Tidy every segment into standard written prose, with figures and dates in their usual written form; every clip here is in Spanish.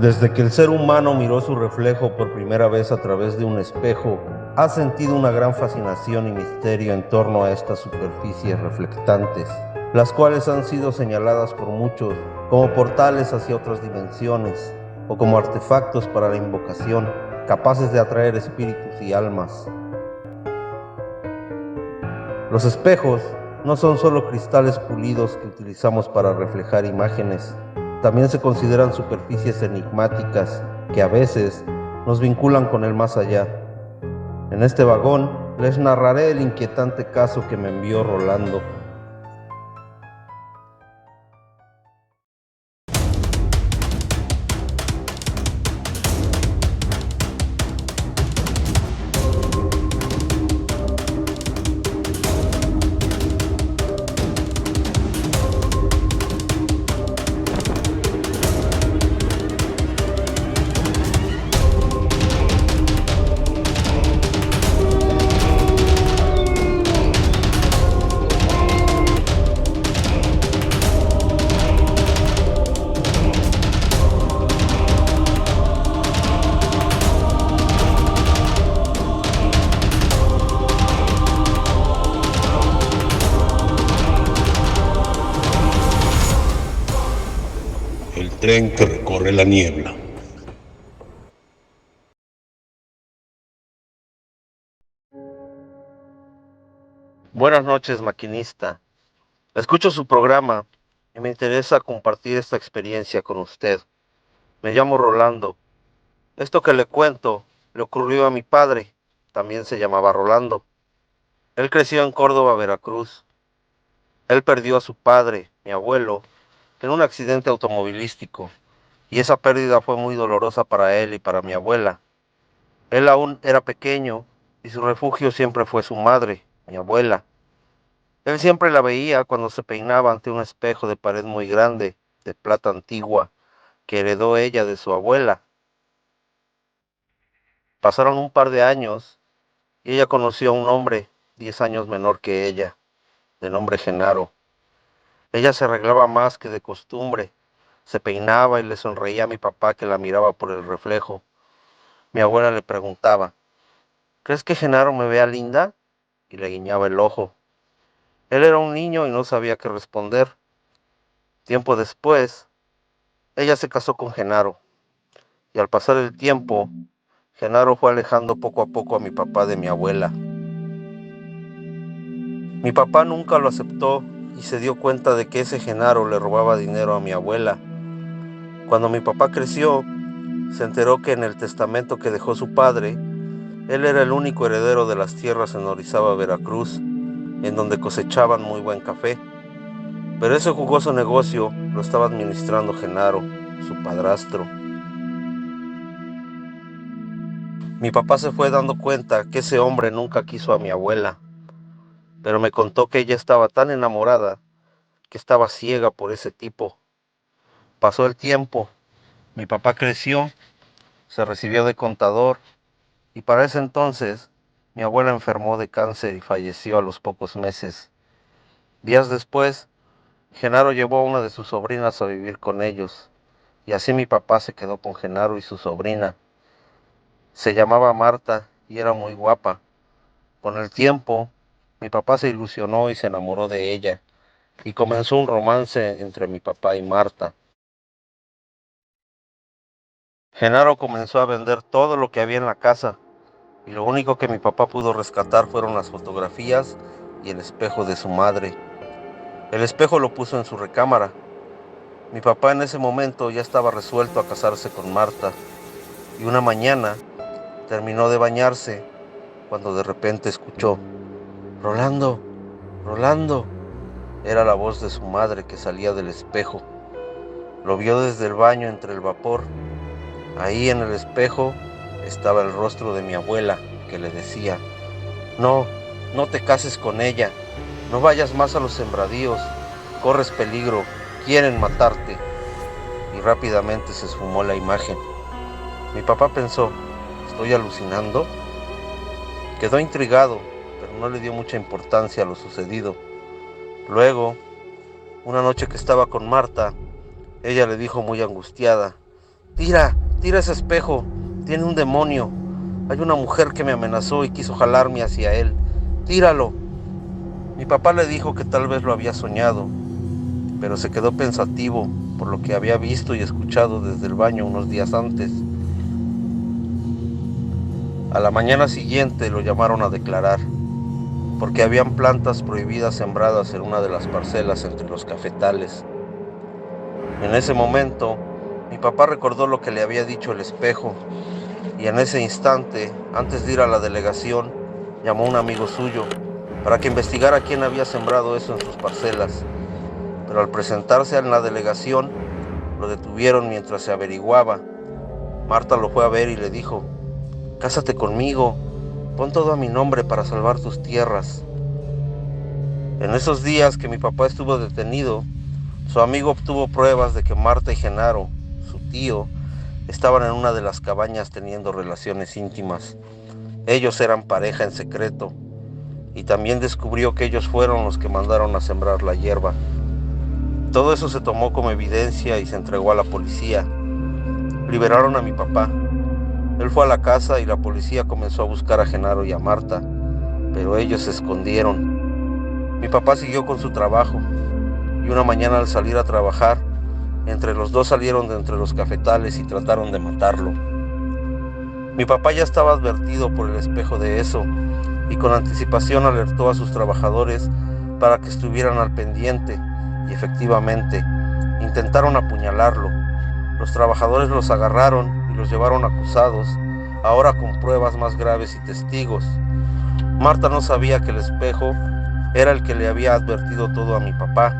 Desde que el ser humano miró su reflejo por primera vez a través de un espejo, ha sentido una gran fascinación y misterio en torno a estas superficies reflectantes, las cuales han sido señaladas por muchos como portales hacia otras dimensiones o como artefactos para la invocación, capaces de atraer espíritus y almas. Los espejos no son solo cristales pulidos que utilizamos para reflejar imágenes, también se consideran superficies enigmáticas que a veces nos vinculan con el más allá. En este vagón les narraré el inquietante caso que me envió Rolando. El tren que recorre la niebla. Buenas noches, maquinista. Escucho su programa y me interesa compartir esta experiencia con usted. Me llamo Rolando. Esto que le cuento le ocurrió a mi padre. También se llamaba Rolando. Él creció en Córdoba, Veracruz. Él perdió a su padre, mi abuelo, en un accidente automovilístico, y esa pérdida fue muy dolorosa para él y para mi abuela. Él aún era pequeño y su refugio siempre fue su madre, mi abuela. Él siempre la veía cuando se peinaba ante un espejo de pared muy grande, de plata antigua, que heredó ella de su abuela. Pasaron un par de años y ella conoció a un hombre 10 años menor que ella, de nombre Genaro. Ella se arreglaba más que de costumbre, se peinaba y le sonreía a mi papá que la miraba por el reflejo. Mi abuela le preguntaba, ¿crees que Genaro me vea linda? Y le guiñaba el ojo. Él era un niño y no sabía qué responder. Tiempo después, ella se casó con Genaro, y al pasar el tiempo, Genaro fue alejando poco a poco a mi papá de mi abuela. Mi papá nunca lo aceptó y se dio cuenta de que ese Genaro le robaba dinero a mi abuela. Cuando mi papá creció, se enteró que en el testamento que dejó su padre, él era el único heredero de las tierras en Orizaba, Veracruz, en donde cosechaban muy buen café. Pero ese jugoso negocio lo estaba administrando Genaro, su padrastro. Mi papá se fue dando cuenta que ese hombre nunca quiso a mi abuela, pero me contó que ella estaba tan enamorada que estaba ciega por ese tipo. Pasó el tiempo, mi papá creció, se recibió de contador y para ese entonces mi abuela enfermó de cáncer y falleció a los pocos meses. Días después, Genaro llevó a una de sus sobrinas a vivir con ellos, y así mi papá se quedó con Genaro y su sobrina. Se llamaba Marta y era muy guapa. Con el tiempo, mi papá se ilusionó y se enamoró de ella, y comenzó un romance entre mi papá y Marta. Genaro comenzó a vender todo lo que había en la casa, y lo único que mi papá pudo rescatar fueron las fotografías y el espejo de su madre. El espejo lo puso en su recámara. Mi papá en ese momento ya estaba resuelto a casarse con Marta, y una mañana terminó de bañarse cuando de repente escuchó, Rolando, Rolando. Era la voz de su madre que salía del espejo. Lo vio desde el baño entre el vapor. Ahí en el espejo estaba el rostro de mi abuela que le decía, no, no te cases con ella, no vayas más a los sembradíos, corres peligro, quieren matarte. Y rápidamente se esfumó la imagen. Mi papá pensó, ¿estoy alucinando? Quedó intrigado, pero no le dio mucha importancia a lo sucedido. Luego, una noche que estaba con Marta, ella le dijo muy angustiada, tira ese espejo, tiene un demonio. Hay una mujer que me amenazó y quiso jalarme hacia él. Tíralo. Mi papá le dijo que tal vez lo había soñado, pero se quedó pensativo por lo que había visto y escuchado desde el baño unos días antes. A la mañana siguiente lo llamaron a declarar, porque habían plantas prohibidas sembradas en una de las parcelas entre los cafetales. En ese momento, mi papá recordó lo que le había dicho el espejo, y en ese instante, antes de ir a la delegación, llamó a un amigo suyo para que investigara quién había sembrado eso en sus parcelas. Pero al presentarse en la delegación, lo detuvieron mientras se averiguaba. Marta lo fue a ver y le dijo: «Cásate conmigo, pon todo a mi nombre para salvar tus tierras». En esos días que mi papá estuvo detenido, su amigo obtuvo pruebas de que Marta y Genaro, su tío, estaban en una de las cabañas teniendo relaciones íntimas. Ellos eran pareja en secreto, y también descubrió que ellos fueron los que mandaron a sembrar la hierba. Todo eso se tomó como evidencia y se entregó a la policía. Liberaron a mi papá. Él fue a la casa y la policía comenzó a buscar a Genaro y a Marta, pero ellos se escondieron. Mi papá siguió con su trabajo, y una mañana al salir a trabajar, entre los dos salieron de entre los cafetales y trataron de matarlo. Mi papá ya estaba advertido por el espejo de eso, y con anticipación alertó a sus trabajadores para que estuvieran al pendiente, y efectivamente, intentaron apuñalarlo. Los trabajadores los agarraron y los llevaron acusados, ahora con pruebas más graves y testigos. Marta no sabía que el espejo era el que le había advertido todo a mi papá,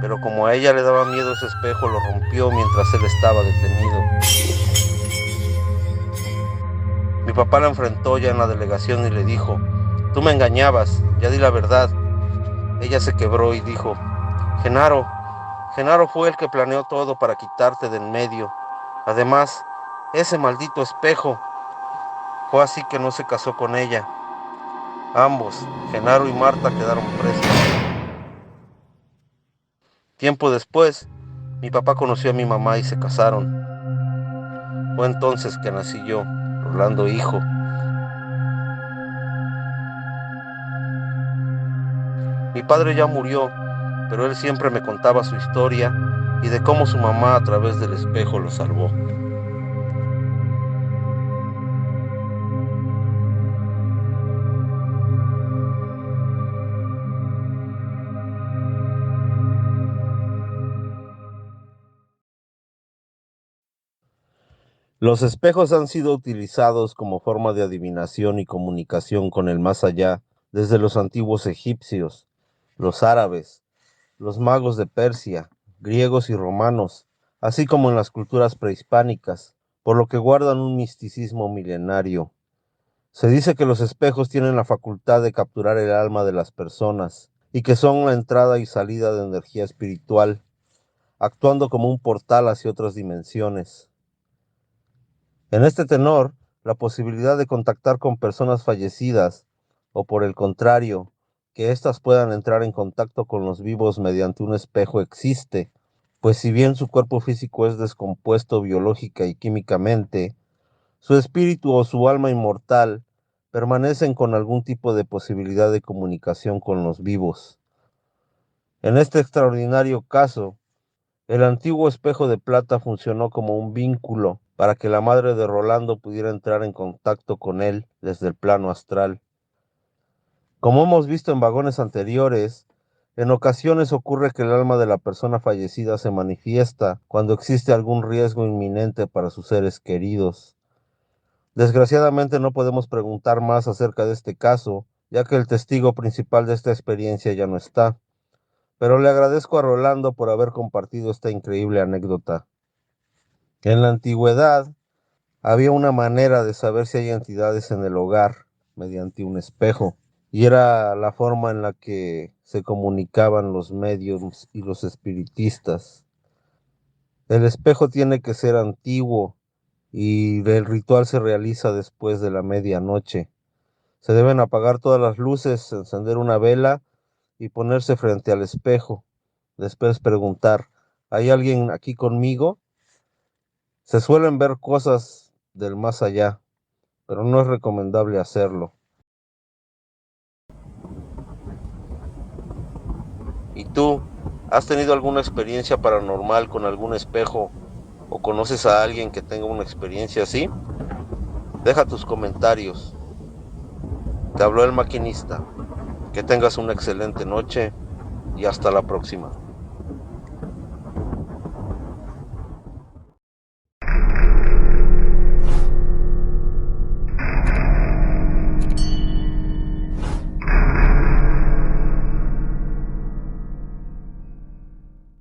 pero como a ella le daba miedo ese espejo, lo rompió mientras él estaba detenido. Mi papá la enfrentó ya en la delegación y le dijo: «Tú me engañabas, ya di la verdad». Ella se quebró y dijo: «Genaro, Genaro fue el que planeó todo para quitarte de en medio. Además, ese maldito espejo». Fue así que no se casó con ella. Ambos, Genaro y Marta, quedaron presos. Tiempo después, mi papá conoció a mi mamá y se casaron. Fue entonces que nací yo, Rolando hijo. Mi padre ya murió, pero él siempre me contaba su historia y de cómo su mamá a través del espejo lo salvó. Los espejos han sido utilizados como forma de adivinación y comunicación con el más allá desde los antiguos egipcios, los árabes, los magos de Persia, griegos y romanos, así como en las culturas prehispánicas, por lo que guardan un misticismo milenario. Se dice que los espejos tienen la facultad de capturar el alma de las personas y que son la entrada y salida de energía espiritual, actuando como un portal hacia otras dimensiones. En este tenor, la posibilidad de contactar con personas fallecidas, o por el contrario, que éstas puedan entrar en contacto con los vivos mediante un espejo existe, pues si bien su cuerpo físico es descompuesto biológica y químicamente, su espíritu o su alma inmortal permanecen con algún tipo de posibilidad de comunicación con los vivos. En este extraordinario caso, el antiguo espejo de plata funcionó como un vínculo para que la madre de Rolando pudiera entrar en contacto con él desde el plano astral. Como hemos visto en vagones anteriores, en ocasiones ocurre que el alma de la persona fallecida se manifiesta cuando existe algún riesgo inminente para sus seres queridos. Desgraciadamente no podemos preguntar más acerca de este caso, ya que el testigo principal de esta experiencia ya no está. Pero le agradezco a Rolando por haber compartido esta increíble anécdota. En la antigüedad, había una manera de saber si hay entidades en el hogar mediante un espejo, y era la forma en la que se comunicaban los médiums y los espiritistas. El espejo tiene que ser antiguo y el ritual se realiza después de la medianoche. Se deben apagar todas las luces, encender una vela y ponerse frente al espejo. Después preguntar: ¿hay alguien aquí conmigo? Se suelen ver cosas del más allá, pero no es recomendable hacerlo. ¿Y tú, has tenido alguna experiencia paranormal con algún espejo o conoces a alguien que tenga una experiencia así? Deja tus comentarios. Te habló el maquinista. Que tengas una excelente noche y hasta la próxima.